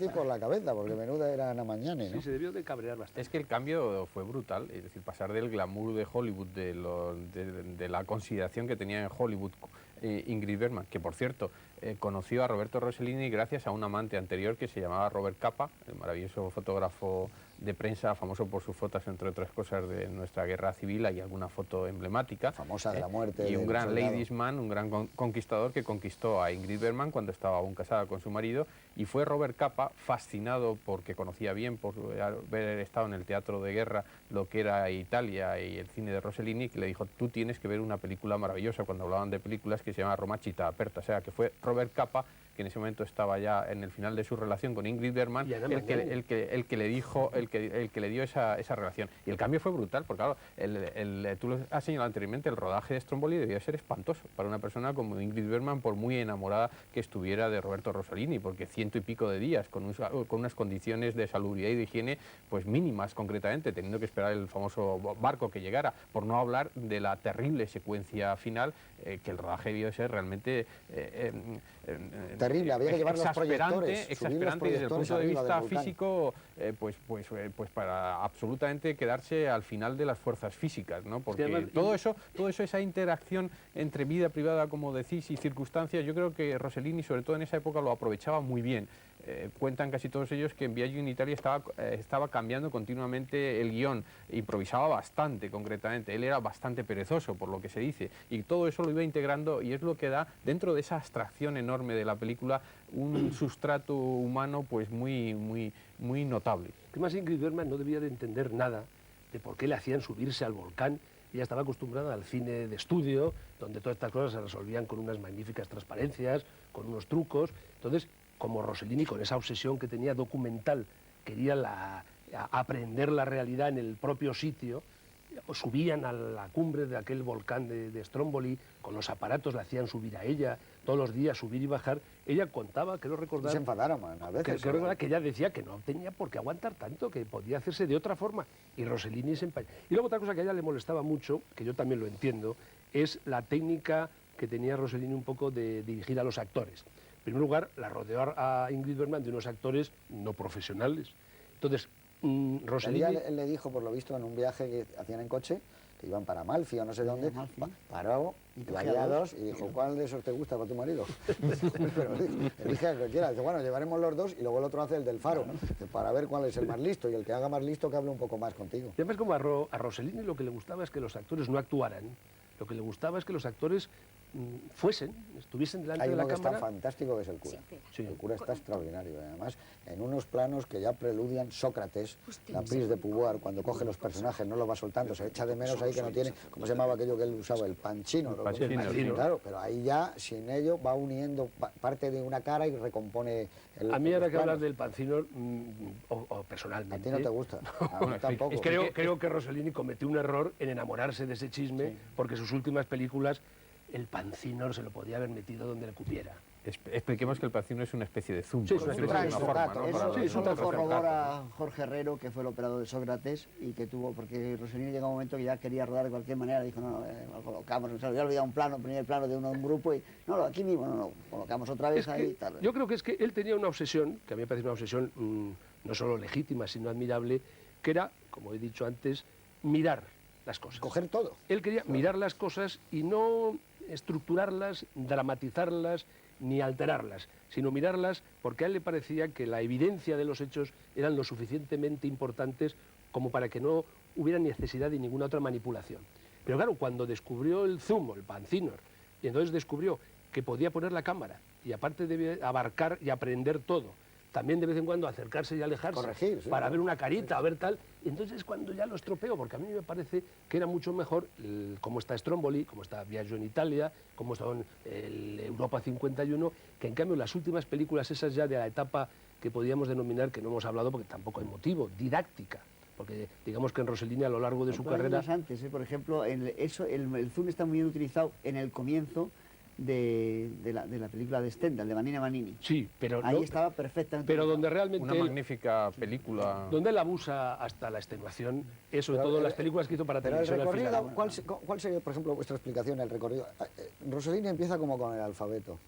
Betis por la cabeza, porque menuda era Ana Mañane, ¿no? Sí, se debió de cabrear bastante. Es que el cambio fue brutal, es decir, pasar del glamour de Hollywood, de la consideración que tenía en Hollywood Ingrid Bergman, que por cierto conoció a Roberto Rossellini gracias a un amante anterior que se llamaba Robert Capa, el maravilloso fotógrafo de prensa, famoso por sus fotos, entre otras cosas, de nuestra guerra civil. Hay alguna foto emblemática. Famosa de la muerte. Y un gran soldado. ladies man, un gran conquistador que conquistó a Ingrid Bergman cuando estaba aún casada con su marido, y fue Robert Capa, fascinado porque conocía bien, por haber estado en el teatro de guerra, lo que era Italia y el cine de Rossellini, que le dijo: tú tienes que ver una película maravillosa, cuando hablaban de películas, que se llama Roma Città Aperta. O sea, que fue Robert Capa, que en ese momento estaba ya en el final de su relación con Ingrid Bergman, el que le dijo, el que le dio esa relación. Y el cambio fue brutal, porque claro, tú lo has señalado anteriormente, el rodaje de Stromboli debía ser espantoso para una persona como Ingrid Bergman, por muy enamorada que estuviera de Roberto Rossellini, porque 100 y pico de días, con unas condiciones de salubridad y de higiene pues mínimas concretamente, teniendo que esperar el famoso barco que llegara, por no hablar de la terrible secuencia final, que el rodaje debió ser realmente terrible, había que llevar los proyectores, exasperante desde el punto de vista físico, pues para absolutamente quedarse al final de las fuerzas físicas, ¿no? Porque todo eso, esa interacción entre vida privada, como decís, y circunstancias, yo creo que Rossellini, sobre todo en esa época, lo aprovechaba muy bien. Cuentan casi todos ellos que en Viaggio in Italia estaba cambiando continuamente el guión, improvisaba bastante concretamente, él era bastante perezoso, por lo que se dice, y todo eso lo iba integrando, y es lo que da, dentro de esa abstracción enorme de la película, un sustrato humano pues muy notable. Además, Ingrid Bergman no debía de entender nada de por qué le hacían subirse al volcán. Ella estaba acostumbrada al cine de estudio, donde todas estas cosas se resolvían con unas magníficas transparencias, con unos trucos. Entonces, como Rossellini, con esa obsesión que tenía documental, quería aprender la realidad en el propio sitio, pues subían a la cumbre de aquel volcán de Stromboli, con los aparatos la hacían subir a ella, todos los días subir y bajar. Ella contaba, quiero recordar... Y se enfadaron, a veces. Quiero recordar que ella decía que no tenía por qué aguantar tanto, que podía hacerse de otra forma, y Rossellini se empañó. Y luego otra cosa que a ella le molestaba mucho, que yo también lo entiendo, es la técnica que tenía Rossellini un poco de dirigir a los actores. En primer lugar, la rodeó a Ingrid Bergman de unos actores no profesionales. Entonces, Rossellini... Él le dijo, por lo visto, en un viaje que hacían en coche, que iban para Amalfi o no sé dónde, paró, y había dos, y dijo: ¿cuál de esos te gusta con tu marido? Pero elige al que quiera. Dice: bueno, llevaremos los dos, y luego el otro hace el del faro, para ver cuál es el más listo, y el que haga más listo que hable un poco más contigo. Y además, como a Rossellini lo que le gustaba es que los actores no actuaran, lo que le gustaba es que los actores estuviesen delante de la cámara. Hay uno que está fantástico, que es el cura. Sí. El cura está extraordinario, además, en unos planos que ya preludian Sócrates, la Prise de Pouvoir, cuando coge los personajes, no los va soltando, se echa de menos ahí que no tiene, ¿cómo se llamaba aquello que él usaba? El panchino. Claro, pero ahí ya, sin ello, va uniendo parte de una cara y recompone el... A mí, ahora que hablas del pancino, o personalmente... A ti no te gusta, a mí tampoco. Creo que Rossellini cometió un error en enamorarse de ese chisme, porque sus últimas películas, el pancino se lo podía haber metido donde le cupiera. Expliquemos que el pancino es una especie de zoom, sí, por decirlo de alguna forma, ¿no? Eso lo corrobora Jorge Herrero, que fue el operador de Sócrates, y que tuvo, porque Rossellini llegó un momento que ya quería rodar de cualquier manera, dijo: no, lo colocamos, se había olvidado un plano, primer plano de un grupo, y no, aquí mismo, no, colocamos otra vez ahí y tal. Yo creo que es que él tenía una obsesión, que a mí me parece una obsesión no solo legítima, sino admirable, que era, como he dicho antes, mirar las cosas. Coger todo. Él quería mirar las cosas y no estructurarlas, dramatizarlas, ni alterarlas, sino mirarlas porque a él le parecía que la evidencia de los hechos eran lo suficientemente importantes como para que no hubiera necesidad de ninguna otra manipulación. Pero claro, cuando descubrió el zoom, el pancinor, y entonces descubrió que podía poner la cámara y aparte de abarcar y aprender todo, también de vez en cuando acercarse y alejarse, corregir, para ver una carita, a ver tal, y entonces cuando ya lo estropeó, porque a mí me parece que era mucho mejor cómo está Stromboli, cómo está Viaggio in Italia, cómo son el Europa 51, que en cambio las últimas películas esas ya de la etapa que podíamos denominar, que no hemos hablado porque tampoco hay motivo, didáctica, porque digamos que en Rossellini a lo largo de su carrera... Antes, por ejemplo, el zoom está muy bien utilizado en el comienzo de la película de Stendhal, de Vanina Manini. Sí, pero ahí estaba perfectamente. Pero donde realmente una magnífica película. Donde él abusa hasta la extenuación, sobre todo las películas que hizo para televisión. Pero el recorrido, ¿cuál sería, por ejemplo, vuestra explicación? El recorrido. Rossellini empieza como con el alfabeto.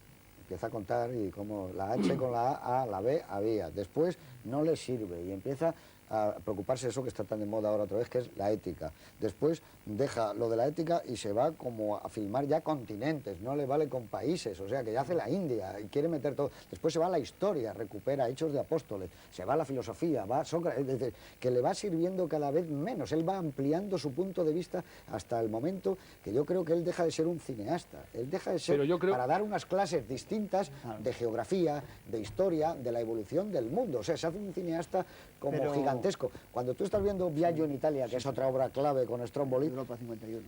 empieza a contar y como la H con la A, la B, había. Después no le sirve y empieza a preocuparse de eso que está tan de moda ahora otra vez, que es la ética. Después deja lo de la ética y se va como a filmar ya continentes, no le vale con países, o sea que ya hace la India y quiere meter todo. Después se va a la historia, recupera Hechos de Apóstoles, se va a la filosofía, va a Sócrates, es decir, que le va sirviendo cada vez menos, él va ampliando su punto de vista hasta el momento que yo creo que él deja de ser un cineasta, él deja de ser para dar unas clases distintas de geografía, de historia, de la evolución del mundo, o sea, se hace un cineasta como gigantesco. Cuando tú estás viendo Viaggio en Italia, que es otra obra clave con Stromboli, Europa 51.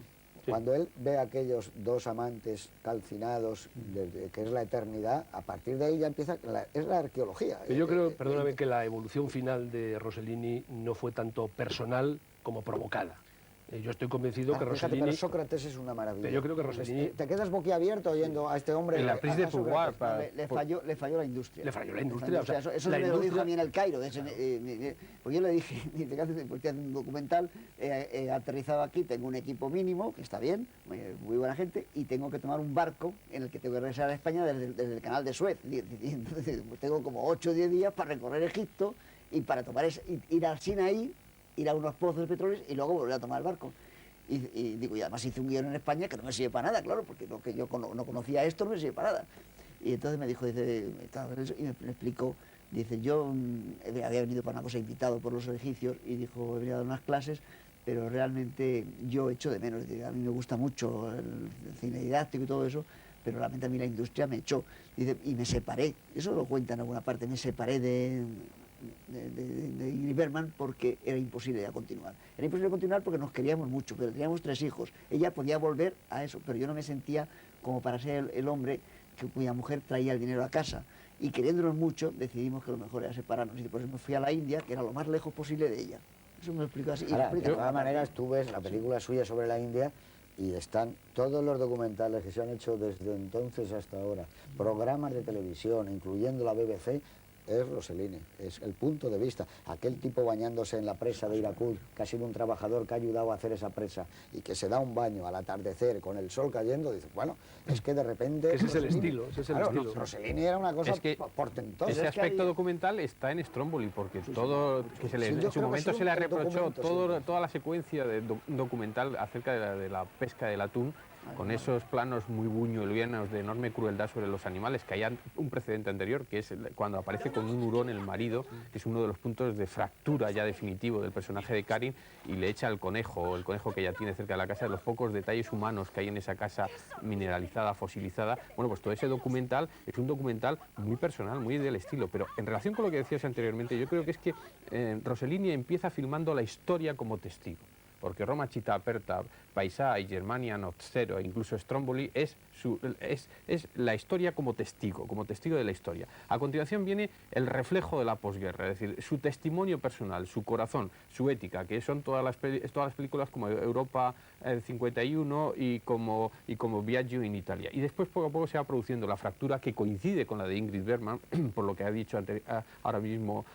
Cuando él ve a aquellos dos amantes calcinados, que es la eternidad, a partir de ahí ya empieza, es la arqueología. Pero yo creo, perdóname, que la evolución final de Rossellini no fue tanto personal como provocada. Yo estoy convencido que Rossellini... Pero Sócrates es una maravilla. Pero yo creo que Rossellini... Te quedas boquiabierto oyendo a este hombre... En la prise de Pouvoir... Le falló la industria. Le falló la industria. O sea, eso me lo dijo a mí en El Cairo. Porque yo le dije, porque hace un documental, aterrizado aquí, tengo un equipo mínimo, que está bien, muy buena gente, y tengo que tomar un barco en el que tengo que regresar a España desde el canal de Suez. Y entonces tengo como 8 o 10 días para recorrer Egipto y para ir al Sinaí, ir a unos pozos de petróleo y luego volver a tomar el barco. Y digo, y además hice un guión en España que no me sirve para nada, claro, porque lo que yo no conocía esto no me sirve para nada. Y entonces me dijo, dice, y me explicó, dice, yo había venido para una cosa invitado por los egipcios y dijo, he venido a dar unas clases, pero realmente yo echo de menos, dice, a mí me gusta mucho el cine didáctico y todo eso, pero realmente a mí la industria me echó. Dice, y me separé, eso lo cuenta en alguna parte, me separé de Ingrid Bergman porque era imposible ya continuar. Era imposible continuar porque nos queríamos mucho, pero teníamos 3 hijos. Ella podía volver a eso, pero yo no me sentía como para ser el hombre cuya mujer traía el dinero a casa. Y queriéndonos mucho, decidimos que lo mejor era separarnos. Y por eso me fui a la India, que era lo más lejos posible de ella. Eso me lo explicó así. Ahora, de todas maneras, tú ves la película suya sobre la India y están todos los documentales que se han hecho desde entonces hasta ahora, programas de televisión, incluyendo la BBC, es Rossellini, es el punto de vista. Aquel tipo bañándose en la presa de Irakud, que ha sido un trabajador que ha ayudado a hacer esa presa y que se da un baño al atardecer con el sol cayendo, dice, bueno, es que de repente... Ese es el estilo, ese es el estilo. Rossellini era una cosa portentosa. Ese aspecto documental está en Stromboli, porque todo, que en su momento se le reprochó toda la secuencia de documental acerca de la pesca del atún, con esos planos muy buñuelianos de enorme crueldad sobre los animales, que hay un precedente anterior, que es cuando aparece con un hurón el marido, que es uno de los puntos de fractura ya definitivo del personaje de Karin, y le echa el conejo que ella tiene cerca de la casa, los pocos detalles humanos que hay en esa casa mineralizada, fosilizada. Bueno, pues todo ese documental es un documental muy personal, muy del estilo, pero en relación con lo que decías anteriormente, yo creo que es que Rossellini empieza filmando la historia como testigo, porque Roma città aperta, Paisà y Germania Not Zero, e incluso Stromboli, es la historia como testigo de la historia. A continuación viene el reflejo de la posguerra, es decir, su testimonio personal, su corazón, su ética, que son todas las películas como Europa 51 y como Viaggio en Italia. Y después poco a poco se va produciendo la fractura que coincide con la de Ingrid Bergman, por lo que ha dicho ahora mismo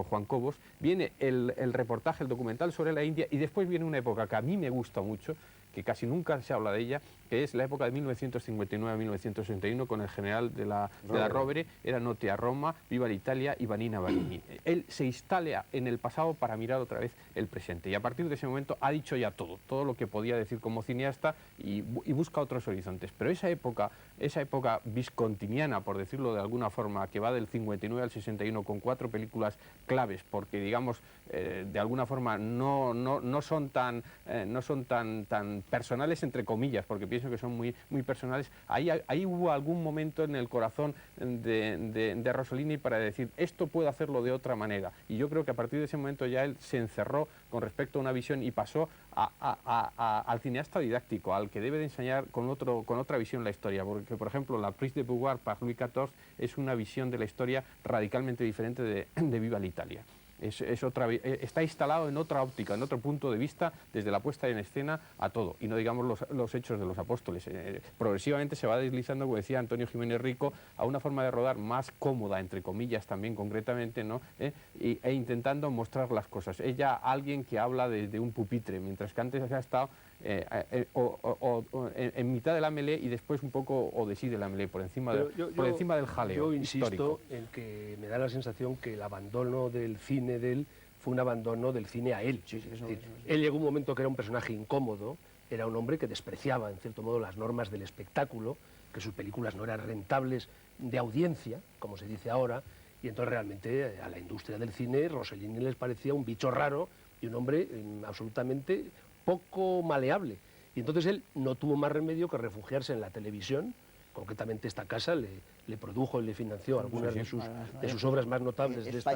Juan Cobos. Viene el reportaje, el documental sobre la India, y después viene una época que a mí me gusta mucho, que casi nunca se habla de ella, que es la época de 1959 a 1961, con el general de la Rovere, era Notte a Roma, Viva l'Italia y Vanina Vanini. Él se instala en el pasado para mirar otra vez el presente, y a partir de ese momento ha dicho ya todo lo que podía decir como cineasta, y busca otros horizontes. Pero esa época viscontiniana, por decirlo de alguna forma, que va del 59 al 61 con 4 películas claves, porque digamos, de alguna forma no son tan personales, entre comillas, porque pienso que son muy personales. Ahí hubo algún momento en el corazón de Rossellini para decir, esto puedo hacerlo de otra manera, y yo creo que a partir de ese momento ya él se encerró con respecto a una visión y pasó al cineasta didáctico, al que debe de enseñar con otra visión la historia, porque por ejemplo la Prise de Pouvoir para Louis XIV es una visión de la historia radicalmente diferente de Viva l'Italia. Está instalado en otra óptica, en otro punto de vista, desde la puesta en escena a todo, y no digamos los hechos de los apóstoles. Progresivamente se va deslizando, como decía Antonio Jiménez Rico, a una forma de rodar más cómoda, entre comillas también concretamente, ¿no? E intentando mostrar las cosas. Ella, alguien que habla desde un pupitre, mientras que antes ha estado en mitad de la Melé y después un poco au-dessus de la Melé, por encima del jaleo Yo insisto histórico. en que me da la sensación que el abandono del cine de él fue un abandono del cine a él. Sí, sí, eso, Es decir, eso, sí. él llegó un momento que era un personaje incómodo, era un hombre que despreciaba, en cierto modo, las normas del espectáculo, que sus películas no eran rentables de audiencia, como se dice ahora, y entonces realmente a la industria del cine Rossellini les parecía un bicho raro y un hombre absolutamente poco maleable. Y entonces él no tuvo más remedio que refugiarse en la televisión. Concretamente esta casa le produjo y le financió algunas de sus obras más notables de esta